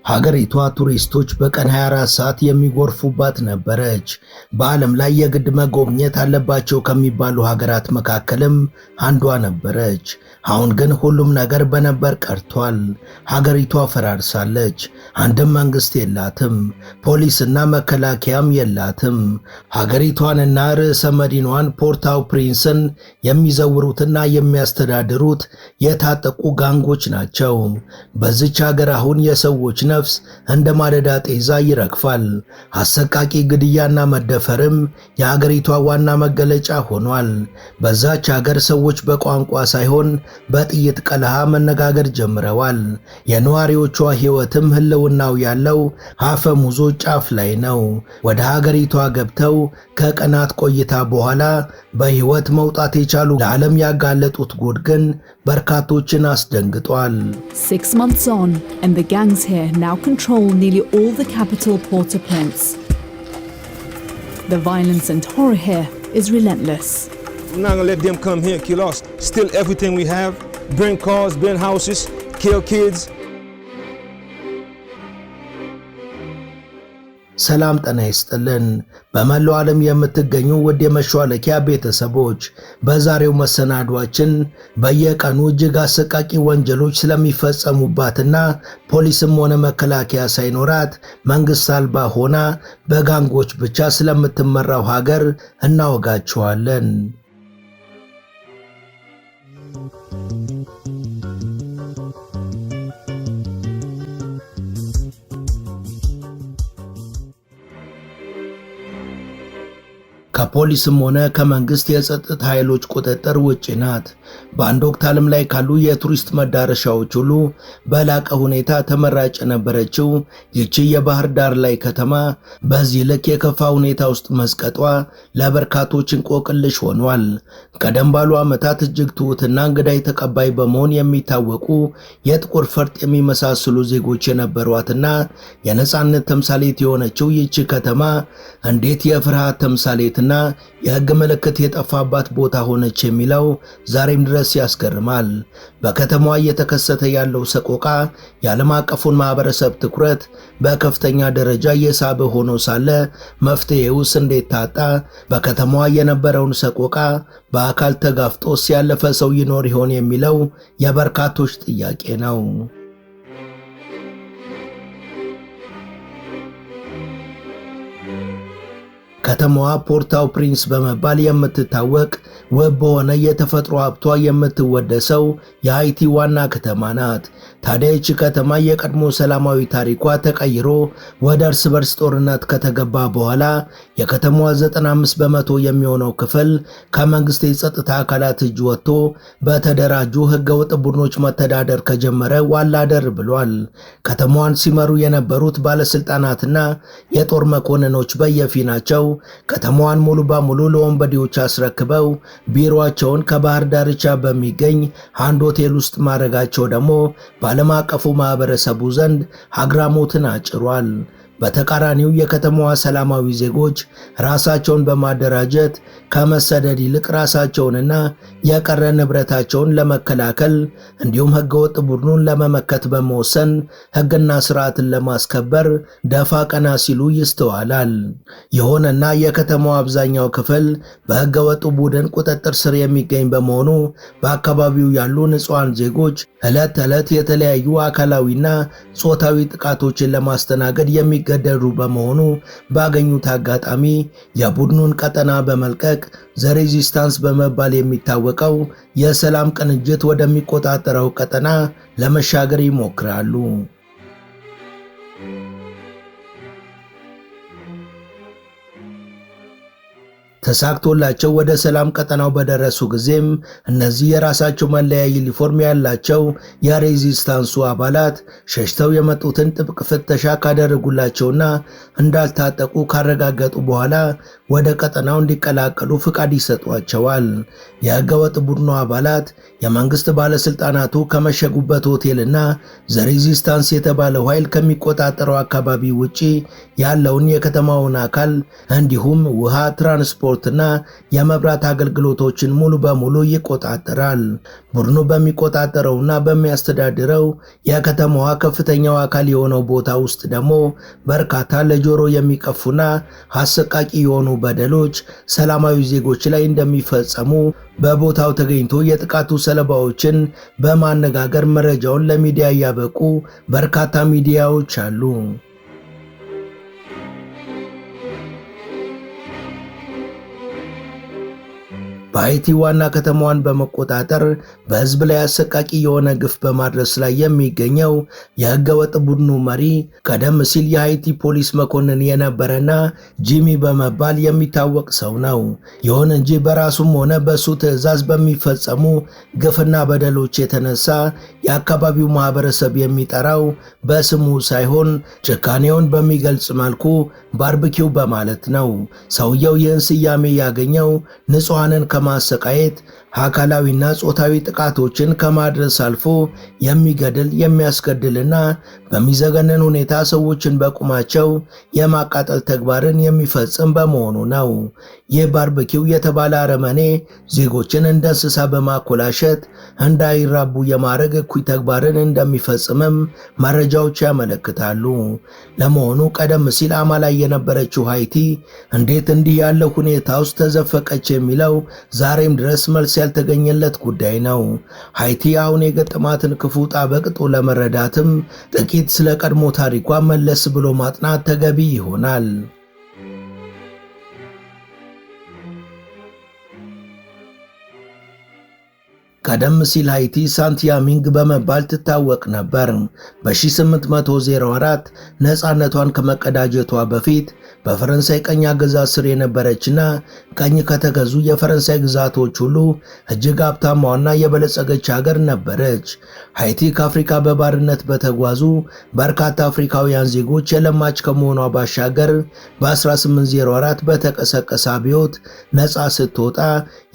ሀገሪቷ ቱሪስቶች በቀን 24 ሰዓት የሚጎርፉባት ነበረች። በዓለም ላይ የግድ መጎብኘት አለባቸው ከሚባሉ ሀገራት መካከልም አንዷ ነበረች። አሁን ግን ሁሉም ነገር በነበር ቀርቷል። ሀገሪቷ ፈራርሳለች። አንድም መንግስት የላትም፣ ፖሊስና መከላከያም የላትም። ሀገሪቷንና ርዕሰ መዲናዋን ፖርታው ፕሪንስን የሚዘውሩትና የሚያስተዳድሩት የታጠቁ ጋንጎች ናቸው። በዚች ሀገር አሁን የሰዎች ነፍስ እንደ ማለዳ ጤዛ ይረግፋል። አሰቃቂ ግድያና መደፈርም የሀገሪቷ ዋና መገለጫ ሆኗል። በዛች ሀገር ሰዎች በቋንቋ ሳይሆን በጥይት ቀለሃ መነጋገር ጀምረዋል። የነዋሪዎቿ ሕይወትም ህልውናው ያለው አፈሙዞ ጫፍ ላይ ነው። ወደ ሀገሪቷ ገብተው ከቀናት ቆይታ በኋላ በሕይወት መውጣት የቻሉ ለዓለም ያጋለጡት ጉድ ግን በርካቶችን አስደንግጧል። 6 months on, and the gangs here now control nearly all the capital Port-au-Prince. The violence and horror here is relentless. We're not gonna let them come here and kill us, steal everything we have, burn cars, burn houses, kill kids. ሰላም ጤና ይስጥልን። በመላው ዓለም የምትገኙ ውድ የመሿለኪያ ቤተሰቦች በዛሬው መሰናዷችን በየቀኑ እጅግ አሰቃቂ ወንጀሎች ስለሚፈጸሙባትና ፖሊስም ሆነ መከላከያ ሳይኖራት መንግስት አልባ ሆና በጋንጎች ብቻ ስለምትመራው ሀገር እናወጋችኋለን። ከፖሊስም ሆነ ከመንግስት የጸጥታ ኃይሎች ቁጥጥር ውጪ ናት። በአንድ ወቅት ዓለም ላይ ካሉ የቱሪስት መዳረሻዎች ሁሉ በላቀ ሁኔታ ተመራጭ የነበረችው ይቺ የባህር ዳር ላይ ከተማ በዚህ ልክ የከፋ ሁኔታ ውስጥ መዝቀጧ ለበርካቶች እንቆቅልሽ ሆኗል። ቀደም ባሉ ዓመታት እጅግ ትሑትና እንግዳይ ተቀባይ በመሆን የሚታወቁ የጥቁር ፈርጥ የሚመሳሰሉ ዜጎች የነበሯትና የነጻነት ተምሳሌት የሆነችው ይቺ ከተማ እንዴት የፍርሃት ተምሳሌትና የሕግ ምልክት የጠፋባት ቦታ ሆነች የሚለው ዛሬም ድረስ ያስገርማል። በከተማዋ እየተከሰተ ያለው ሰቆቃ የዓለም አቀፉን ማህበረሰብ ትኩረት በከፍተኛ ደረጃ የሳበ ሆኖ ሳለ መፍትሄውስ እንዴት ታጣ? በከተማዋ የነበረውን ሰቆቃ በአካል ተጋፍጦስ ያለፈ ሰው ይኖር ይሆን የሚለው የበርካቶች ጥያቄ ነው። ከተማዋ ፖርታው ፕሪንስ በመባል የምትታወቅ ውብ በሆነ የተፈጥሮ ሀብቷ የምትወደሰው የሃይቲ ዋና ከተማ ናት። ታዲያ ይህች ከተማ የቀድሞ ሰላማዊ ታሪኳ ተቀይሮ ወደ እርስ በርስ ጦርነት ከተገባ በኋላ የከተማዋ 95 በመቶ የሚሆነው ክፍል ከመንግስት የጸጥታ አካላት እጅ ወጥቶ በተደራጁ ህገወጥ ቡድኖች መተዳደር ከጀመረ ዋላ ደር ብሏል። ከተማዋን ሲመሩ የነበሩት ባለስልጣናትና የጦር መኮንኖች በየፊናቸው ከተማዋን ሙሉ በሙሉ ለወንበዴዎች አስረክበው ቢሮአቸውን ከባህር ዳርቻ በሚገኝ አንድ ሆቴል ውስጥ ማድረጋቸው ደግሞ በዓለም አቀፉ ማህበረሰቡ ዘንድ አግራሞትን አጭሯል። በተቃራኒው የከተማዋ ሰላማዊ ዜጎች ራሳቸውን በማደራጀት ከመሰደድ ይልቅ ራሳቸውንና የቀረ ንብረታቸውን ለመከላከል እንዲሁም ህገወጥ ቡድኑን ለመመከት በመወሰን ህግና ስርዓትን ለማስከበር ደፋ ቀና ሲሉ ይስተዋላል። የሆነና የከተማዋ አብዛኛው ክፍል በህገወጡ ቡድን ቁጥጥር ስር የሚገኝ በመሆኑ በአካባቢው ያሉ ንጹሃን ዜጎች ዕለት ተዕለት የተለያዩ አካላዊና ጾታዊ ጥቃቶችን ለማስተናገድ የሚገደዱ በመሆኑ ባገኙት አጋጣሚ የቡድኑን ቀጠና በመልቀቅ ዘ ሬዚስታንስ በመባል የሚታወቀው የሰላም ቅንጅት ወደሚቆጣጠረው ቀጠና ለመሻገር ይሞክራሉ። ተሳክቶላቸው ወደ ሰላም ቀጠናው በደረሱ ጊዜም እነዚህ የራሳቸው መለያ ዩኒፎርም ያላቸው የሬዚስታንሱ አባላት ሸሽተው የመጡትን ጥብቅ ፍተሻ ካደረጉላቸውና እንዳልታጠቁ ካረጋገጡ በኋላ ወደ ቀጠናው እንዲቀላቀሉ ፍቃድ ይሰጧቸዋል። የህገወጥ ቡድኑ አባላት የመንግስት ባለስልጣናቱ ከመሸጉበት ሆቴልና ዘ ሬዚስታንስ የተባለው ኃይል ከሚቆጣጠረው አካባቢ ውጪ ያለውን የከተማውን አካል እንዲሁም ውሃ፣ ትራንስፖርት የትራንስፖርትና የመብራት አገልግሎቶችን ሙሉ በሙሉ ይቆጣጠራል። ቡድኑ በሚቆጣጠረውና በሚያስተዳድረው የከተማዋ ከፍተኛው አካል የሆነው ቦታ ውስጥ ደግሞ በርካታ ለጆሮ የሚቀፉና አሰቃቂ የሆኑ በደሎች ሰላማዊ ዜጎች ላይ እንደሚፈጸሙ በቦታው ተገኝቶ የጥቃቱ ሰለባዎችን በማነጋገር መረጃውን ለሚዲያ ያበቁ በርካታ ሚዲያዎች አሉ። በሃይቲ ዋና ከተማዋን በመቆጣጠር በህዝብ ላይ አሰቃቂ የሆነ ግፍ በማድረስ ላይ የሚገኘው የህገወጥ ቡድኑ መሪ ቀደም ሲል የሃይቲ ፖሊስ መኮንን የነበረና ጂሚ በመባል የሚታወቅ ሰው ነው። ይሁን እንጂ በራሱም ሆነ በሱ ትዕዛዝ በሚፈጸሙ ግፍና በደሎች የተነሳ የአካባቢው ማህበረሰብ የሚጠራው በስሙ ሳይሆን ጭካኔውን በሚገልጽ መልኩ ባርቢኪው በማለት ነው። ሰውየው ይህን ስያሜ ያገኘው ንጹሃንን ከማሰቃየት አካላዊና ጾታዊ ጥቃቶችን ከማድረስ አልፎ የሚገድል የሚያስገድልና በሚዘገነን ሁኔታ ሰዎችን በቁማቸው የማቃጠል ተግባርን የሚፈጽም በመሆኑ ነው። ይህ ባርቢኪው የተባለ አረመኔ ዜጎችን እንደ እንስሳ በማኮላሸት እንዳይራቡ የማድረግ እኩይ ተግባርን እንደሚፈጽምም መረጃዎች ያመለክታሉ። ለመሆኑ ቀደም ሲል አማላይ የነበረችው ሃይቲ እንዴት እንዲህ ያለው ሁኔታ ውስጥ ተዘፈቀች የሚለው ዛሬም ድረስ መልስ ያልተገኘለት ጉዳይ ነው። ሃይቲ አሁን የገጠማትን ክፉ ዕጣ በቅጡ ለመረዳትም ጥቂት ስለ ቀድሞ ታሪኳ መለስ ብሎ ማጥናት ተገቢ ይሆናል። ቀደም ሲል ሃይቲ ሳንቲያሚንግ በመባል ትታወቅ ነበር። በ1804 ነፃነቷን ከመቀዳጀቷ በፊት በፈረንሳይ ቀኝ አገዛዝ ስር የነበረችና ቀኝ ከተገዙ የፈረንሳይ ግዛቶች ሁሉ እጅግ ሀብታማዋና የበለጸገች ሀገር ነበረች። ሃይቲ ከአፍሪካ በባርነት በተጓዙ በርካታ አፍሪካውያን ዜጎች የለማች ከመሆኗ ባሻገር በ1804 በተቀሰቀሰ አብዮት ነፃ ስትወጣ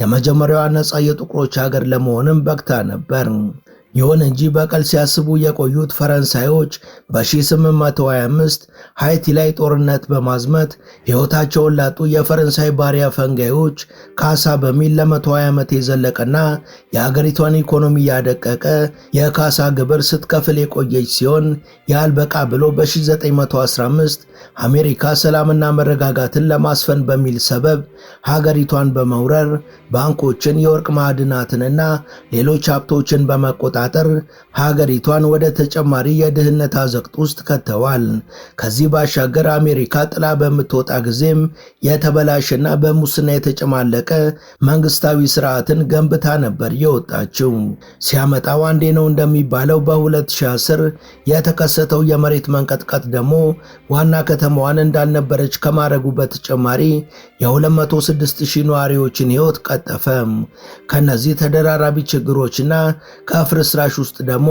የመጀመሪያዋ ነፃ የጥቁሮች ሀገር ለመሆንም በቅታ ነበር። ይሁን እንጂ በቀል ሲያስቡ የቆዩት ፈረንሳዮች በ1825 ሃይቲ ላይ ጦርነት በማዝመት ሕይወታቸውን ላጡ የፈረንሳይ ባሪያ ፈንጋዮች ካሳ በሚል ለ120 ዓመት የዘለቀና የአገሪቷን ኢኮኖሚ ያደቀቀ የካሳ ግብር ስትከፍል የቆየች ሲሆን ያልበቃ ብሎ በ1915 አሜሪካ ሰላምና መረጋጋትን ለማስፈን በሚል ሰበብ ሀገሪቷን በመውረር ባንኮችን፣ የወርቅ ማዕድናትንና ሌሎች ሀብቶችን በመቆጣጠር ሀገሪቷን ወደ ተጨማሪ የድህነት አዘቅት ውስጥ ከተዋል። ከዚህ ባሻገር አሜሪካ ጥላ በምትወጣ ጊዜም የተበላሸና በሙስና የተጨማለቀ መንግስታዊ ስርዓትን ገንብታ ነበር የወጣችው። ሲያመጣው አንዴ ነው እንደሚባለው በ2010 የተከሰተው የመሬት መንቀጥቀጥ ደግሞ ዋና ከተማዋን እንዳልነበረች ከማድረጉ በተጨማሪ የ206,000 ነዋሪዎችን ሕይወት ቀጠፈ። ከነዚህ ተደራራቢ ችግሮችና ከፍርስራሽ ውስጥ ደግሞ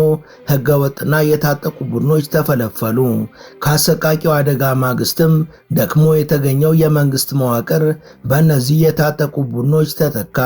ህገወጥና የታጠቁ ቡድኖች ተፈለፈሉ። ከአሰቃቂው አደጋ ማግስትም ደክሞ የተገኘው የመንግስት መዋቅር በእነዚህ የታጠቁ ቡድኖች ተተካ።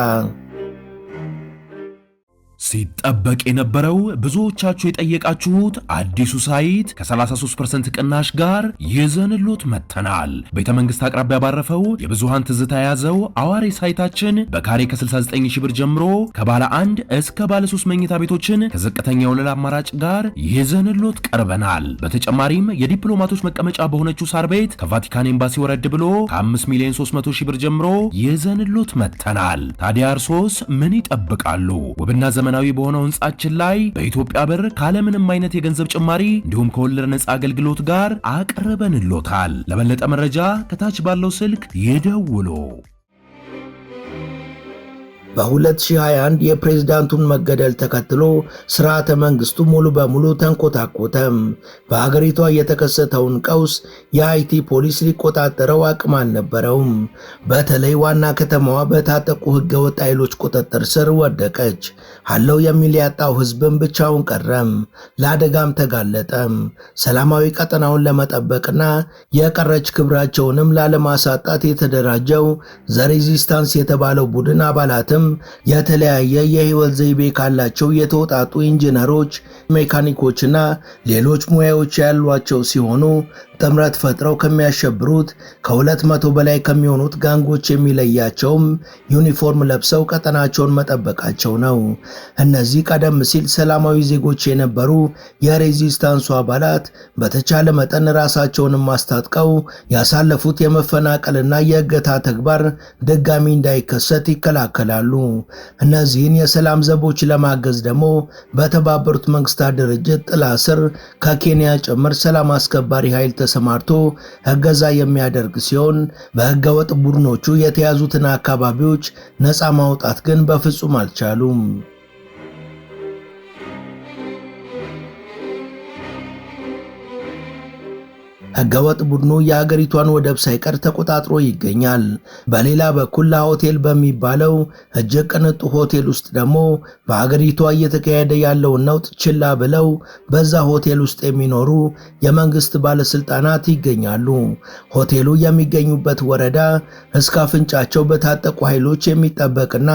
ሲጠበቅ የነበረው ብዙዎቻችሁ የጠየቃችሁት አዲሱ ሳይት ከ33% ቅናሽ ጋር ይዘንሎት መጥተናል። ቤተ መንግስት አቅራቢያ ባረፈው የብዙሃን ትዝታ የያዘው አዋሬ ሳይታችን በካሬ ከ69,000 ብር ጀምሮ ከባለ 1 እስከ ባለ 3 መኝታ ቤቶችን ከዝቅተኛ ወለል አማራጭ ጋር ይዘንሎት ቀርበናል። በተጨማሪም የዲፕሎማቶች መቀመጫ በሆነችው ሳር ቤት ከቫቲካን ኤምባሲ ወረድ ብሎ ከ5,300,000 ብር ጀምሮ ይዘንሎት መጥተናል። ታዲያ እርሶስ ምን ይጠብቃሉ? ውብና ዘመናዊ በሆነው ህንጻችን ላይ በኢትዮጵያ ብር ካለምንም አይነት የገንዘብ ጭማሪ እንዲሁም ከወለድ ነፃ አገልግሎት ጋር አቅርበንሎታል። ለበለጠ መረጃ ከታች ባለው ስልክ ይደውሉ። በ2021 የፕሬዝዳንቱን መገደል ተከትሎ ስርዓተ መንግስቱ ሙሉ በሙሉ ተንኮታኮተ። በሀገሪቷ የተከሰተውን ቀውስ የሃይቲ ፖሊስ ሊቆጣጠረው አቅም አልነበረውም። በተለይ ዋና ከተማዋ በታጠቁ ህገወጥ ኃይሎች ቁጥጥር ስር ወደቀች። አለው የሚል ያጣው ህዝብም ብቻውን ቀረም፣ ለአደጋም ተጋለጠም። ሰላማዊ ቀጠናውን ለመጠበቅና የቀረች ክብራቸውንም ላለማሳጣት የተደራጀው ዘ ሬዚስታንስ የተባለው ቡድን አባላትም የተለያየ የህይወት ዘይቤ ካላቸው የተውጣጡ ኢንጂነሮች፣ ሜካኒኮችና ሌሎች ሙያዎች ያሏቸው ሲሆኑ ጥምረት ፈጥረው ከሚያሸብሩት ከ200 በላይ ከሚሆኑት ጋንጎች የሚለያቸውም ዩኒፎርም ለብሰው ቀጠናቸውን መጠበቃቸው ነው። እነዚህ ቀደም ሲል ሰላማዊ ዜጎች የነበሩ የሬዚስታንሱ አባላት በተቻለ መጠን ራሳቸውን ማስታጥቀው ያሳለፉት የመፈናቀልና የእገታ ተግባር ድጋሚ እንዳይከሰት ይከላከላሉ። እነዚህን የሰላም ዘቦች ለማገዝ ደግሞ በተባበሩት መንግስታት ድርጅት ጥላ ስር ከኬንያ ጭምር ሰላም አስከባሪ ኃይል ተሰማርቶ እገዛ የሚያደርግ ሲሆን በህገወጥ ቡድኖቹ የተያዙትን አካባቢዎች ነፃ ማውጣት ግን በፍጹም አልቻሉም። ህገወጥ ቡድኑ የሀገሪቷን ወደብ ሳይቀር ተቆጣጥሮ ይገኛል። በሌላ በኩል ለሆቴል በሚባለው እጅግ ቅንጡ ሆቴል ውስጥ ደግሞ በሀገሪቷ እየተካሄደ ያለውን ነውጥ ችላ ብለው በዛ ሆቴል ውስጥ የሚኖሩ የመንግስት ባለስልጣናት ይገኛሉ። ሆቴሉ የሚገኙበት ወረዳ እስከ አፍንጫቸው በታጠቁ ኃይሎች የሚጠበቅና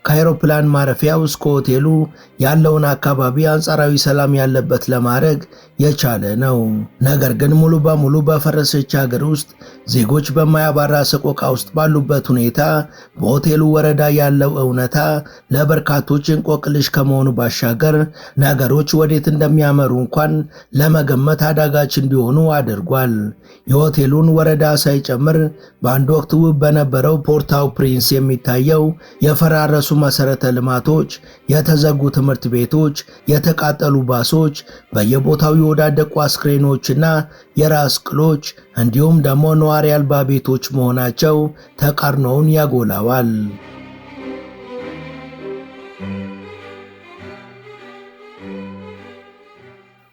ከአውሮፕላን ማረፊያው እስከ ሆቴሉ ያለውን አካባቢ አንጻራዊ ሰላም ያለበት ለማድረግ የቻለ ነው። ነገር ግን ሙሉ በሙሉ በፈረሰች ሀገር ውስጥ ዜጎች በማያባራ ሰቆቃ ውስጥ ባሉበት ሁኔታ በሆቴሉ ወረዳ ያለው እውነታ ለበርካቶች እንቆቅልሽ ከመሆኑ ባሻገር ነገሮች ወዴት እንደሚያመሩ እንኳን ለመገመት አዳጋች እንዲሆኑ አድርጓል። የሆቴሉን ወረዳ ሳይጨምር በአንድ ወቅት ውብ በነበረው ፖርታው ፕሪንስ የሚታየው የፈራረሱ መሰረተ ልማቶች፣ የተዘጉ ትምህርት ቤቶች፣ የተቃጠሉ ባሶች፣ በየቦታው የወዳደቁ አስክሬኖችና የራስ ቅሎች እንዲሁም ደግሞ ነዋሪ አልባ ቤቶች መሆናቸው ተቃርኖውን ያጎላዋል።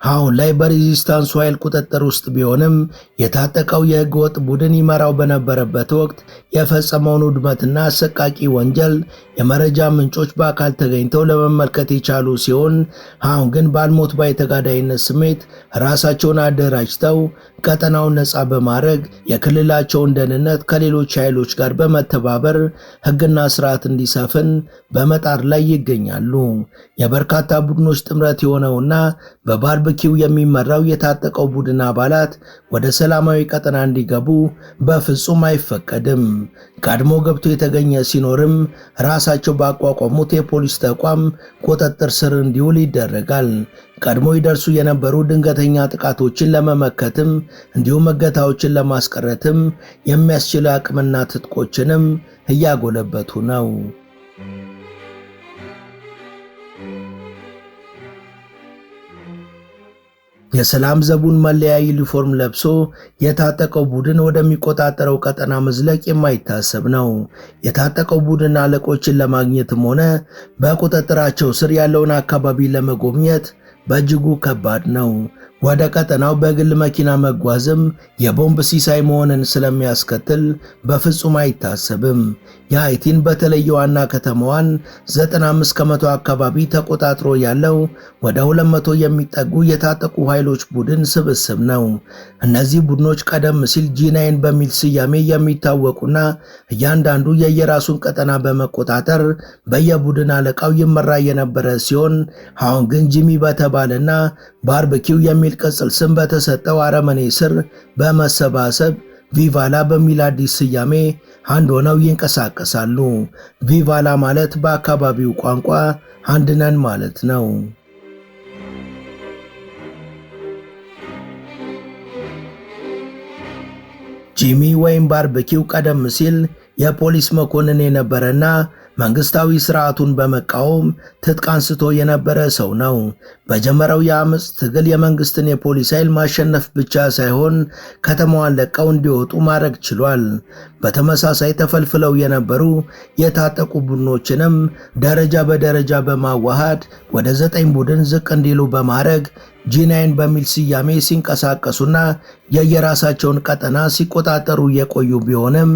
አሁን ላይ በሬዚስታንሱ ኃይል ቁጥጥር ውስጥ ቢሆንም የታጠቀው የህገወጥ ቡድን ይመራው በነበረበት ወቅት የፈጸመውን ውድመትና አሰቃቂ ወንጀል የመረጃ ምንጮች በአካል ተገኝተው ለመመልከት የቻሉ ሲሆን አሁን ግን ባልሞት ባይ ተጋዳይነት ስሜት ራሳቸውን አደራጅተው ቀጠናውን ነፃ በማድረግ የክልላቸውን ደህንነት ከሌሎች ኃይሎች ጋር በመተባበር ህግና ስርዓት እንዲሰፍን በመጣር ላይ ይገኛሉ። የበርካታ ቡድኖች ጥምረት የሆነውና በባርበኪው የሚመራው የታጠቀው ቡድን አባላት ወደ ሰላማዊ ቀጠና እንዲገቡ በፍጹም አይፈቀድም። ቀድሞ ገብቶ የተገኘ ሲኖርም ራሳቸው ባቋቋሙት የፖሊስ ተቋም ቁጥጥር ስር እንዲውል ይደረጋል። ቀድሞ ይደርሱ የነበሩ ድንገተኛ ጥቃቶችን ለመመከትም እንዲሁም እገታዎችን ለማስቀረትም የሚያስችል አቅምና ትጥቆችንም እያጎለበቱ ነው። የሰላም ዘቡን መለያ ዩኒፎርም ለብሶ የታጠቀው ቡድን ወደሚቆጣጠረው ቀጠና መዝለቅ የማይታሰብ ነው። የታጠቀው ቡድን አለቆችን ለማግኘትም ሆነ በቁጥጥራቸው ስር ያለውን አካባቢ ለመጎብኘት በእጅጉ ከባድ ነው። ወደ ቀጠናው በግል መኪና መጓዝም የቦምብ ሲሳይ መሆንን ስለሚያስከትል በፍጹም አይታሰብም። የሃይቲን በተለይ ዋና ከተማዋን 95 ከመቶ አካባቢ ተቆጣጥሮ ያለው ወደ 200 የሚጠጉ የታጠቁ ኃይሎች ቡድን ስብስብ ነው። እነዚህ ቡድኖች ቀደም ሲል ጂ9 በሚል ስያሜ የሚታወቁና እያንዳንዱ የየራሱን ቀጠና በመቆጣጠር በየቡድን አለቃው ይመራ የነበረ ሲሆን አሁን ግን ጂሚ በተባለና ባርበኪው የሚል ቅጽል ስም በተሰጠው አረመኔ ስር በመሰባሰብ ቪቫላ በሚል አዲስ ስያሜ አንድ ሆነው ይንቀሳቀሳሉ። ቪቫላ ማለት በአካባቢው ቋንቋ አንድ ነን ማለት ነው። ጂሚ ወይም ባርበኪው ቀደም ሲል የፖሊስ መኮንን የነበረና መንግስታዊ ስርዓቱን በመቃወም ትጥቅ አንስቶ የነበረ ሰው ነው። በጀመረው የአመጽ ትግል የመንግስትን የፖሊስ ኃይል ማሸነፍ ብቻ ሳይሆን ከተማዋን ለቀው እንዲወጡ ማድረግ ችሏል። በተመሳሳይ ተፈልፍለው የነበሩ የታጠቁ ቡድኖችንም ደረጃ በደረጃ በማዋሃድ ወደ 9 ቡድን ዝቅ እንዲሉ በማድረግ ጂ9 በሚል ስያሜ ሲንቀሳቀሱና የየራሳቸውን ቀጠና ሲቆጣጠሩ የቆዩ ቢሆንም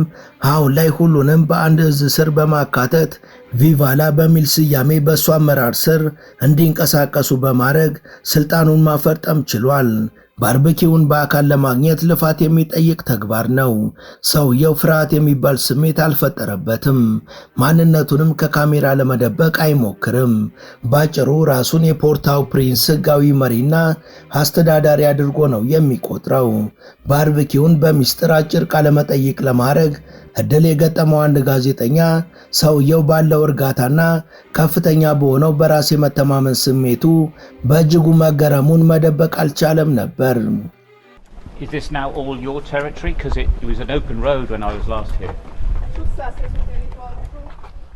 አሁን ላይ ሁሉንም በአንድ እዝ ስር በማካተት ቪቫላ በሚል ስያሜ በእሱ አመራር ስር እንዲንቀሳቀሱ በማድረግ ስልጣኑን ማፈርጠም ችሏል። ባርበኪውን በአካል ለማግኘት ልፋት የሚጠይቅ ተግባር ነው። ሰውየው ፍርሃት የሚባል ስሜት አልፈጠረበትም። ማንነቱንም ከካሜራ ለመደበቅ አይሞክርም። ባጭሩ ራሱን የፖርታው ፕሪንስ ሕጋዊ መሪና አስተዳዳሪ አድርጎ ነው የሚቆጥረው። ባርበኪውን በሚስጥር አጭር ቃለ መጠይቅ ለማድረግ እድል የገጠመው አንድ ጋዜጠኛ ሰውየው ባለው እርጋታና ከፍተኛ በሆነው በራስ የመተማመን ስሜቱ በእጅጉ መገረሙን መደበቅ አልቻለም ነበር። Is this now all your territory? Because it was an open road when I was last here.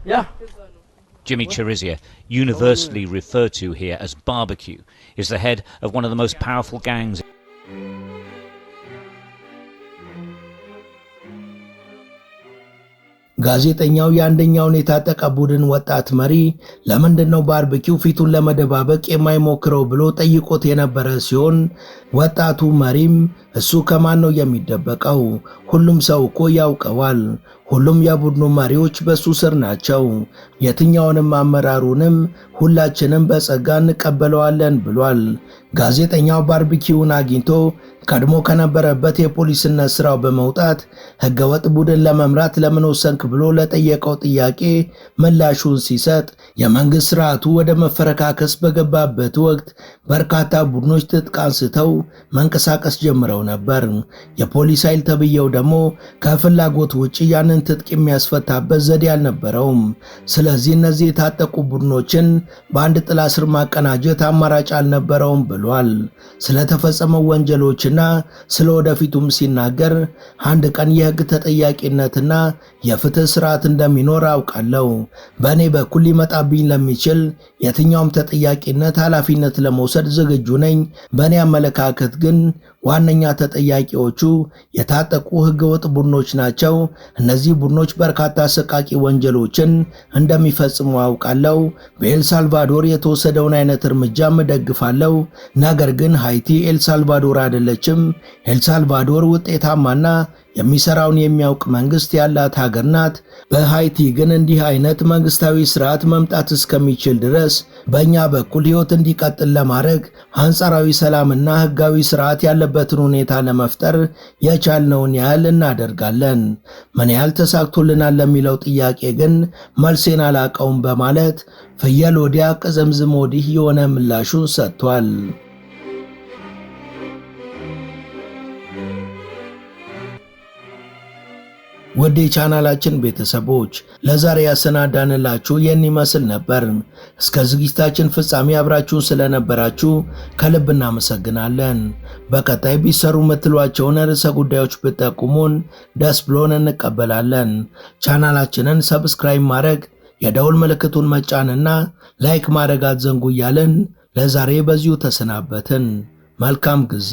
Yeah. Jimmy Chirizia, universally referred to here as Barbecue, is the head of one of the most powerful gangs. ጋዜጠኛው የአንደኛውን የታጠቀ ቡድን ወጣት መሪ ለምንድነው ባርበኪው ፊቱን ለመደባበቅ የማይሞክረው ብሎ ጠይቆት የነበረ ሲሆን ወጣቱ መሪም እሱ ከማን ነው የሚደበቀው? ሁሉም ሰው እኮ ያውቀዋል። ሁሉም የቡድኑ መሪዎች በሱ ስር ናቸው። የትኛውንም አመራሩንም ሁላችንም በጸጋ እንቀበለዋለን ብሏል። ጋዜጠኛው ባርበኪውን አግኝቶ ቀድሞ ከነበረበት የፖሊስነት ስራው በመውጣት ህገወጥ ቡድን ለመምራት ለምን ወሰንክ ብሎ ለጠየቀው ጥያቄ ምላሹን ሲሰጥ የመንግስት ስርዓቱ ወደ መፈረካከስ በገባበት ወቅት በርካታ ቡድኖች ትጥቅ አንስተው መንቀሳቀስ ጀምረው ነበር። የፖሊስ ኃይል ተብየው ደግሞ ከፍላጎት ውጪ ያንን ትጥቅ የሚያስፈታበት ዘዴ አልነበረውም። ስለዚህ እነዚህ የታጠቁ ቡድኖችን በአንድ ጥላ ስር ማቀናጀት አማራጭ አልነበረውም ብሏል። ስለተፈጸመው ወንጀሎችና ስለወደፊቱም ሲናገር አንድ ቀን የህግ ተጠያቂነትና የፍትህ ስርዓት እንደሚኖር አውቃለሁ። በእኔ በኩል ሊመጣብኝ ለሚችል የትኛውም ተጠያቂነት ኃላፊነት ለመውሰድ ዝግጁ ነኝ። በእኔ አመለካከት ግን ዋነኛ ተጠያቂዎቹ የታጠቁ ህገወጥ ቡድኖች ናቸው። እነዚህ ቡድኖች በርካታ አሰቃቂ ወንጀሎችን እንደሚፈጽሙ አውቃለሁ። በኤልሳልቫዶር የተወሰደውን አይነት እርምጃም እደግፋለሁ። ነገር ግን ሃይቲ ኤልሳልቫዶር አይደለችም። ኤልሳልቫዶር ውጤታማና የሚሰራውን የሚያውቅ መንግስት ያላት ሀገር ናት። በሃይቲ ግን እንዲህ አይነት መንግስታዊ ስርዓት መምጣት እስከሚችል ድረስ በእኛ በኩል ህይወት እንዲቀጥል ለማድረግ አንጻራዊ ሰላምና ህጋዊ ስርዓት ያለበትን ሁኔታ ለመፍጠር የቻልነውን ያህል እናደርጋለን። ምን ያህል ተሳክቶልናል ለሚለው ጥያቄ ግን መልሴን አላቀውም በማለት ፍየል ወዲያ ከዘምዝም ወዲህ የሆነ ምላሹን ሰጥቷል። ወደ ቻናላችን ቤተሰቦች ለዛሬ ያሰናዳንላችሁ ይህን ይመስል ነበር። እስከ ዝግጅታችን ፍጻሜ አብራችሁን ስለነበራችሁ ከልብ እናመሰግናለን። በቀጣይ ቢሰሩ የምትሏቸውን ርዕሰ ጉዳዮች ብትጠቁሙን ደስ ብሎን እንቀበላለን። ቻናላችንን ሰብስክራይብ ማድረግ፣ የደውል ምልክቱን መጫንና ላይክ ማድረግ አትዘንጉ እያልን ለዛሬ በዚሁ ተሰናበትን። መልካም ጊዜ።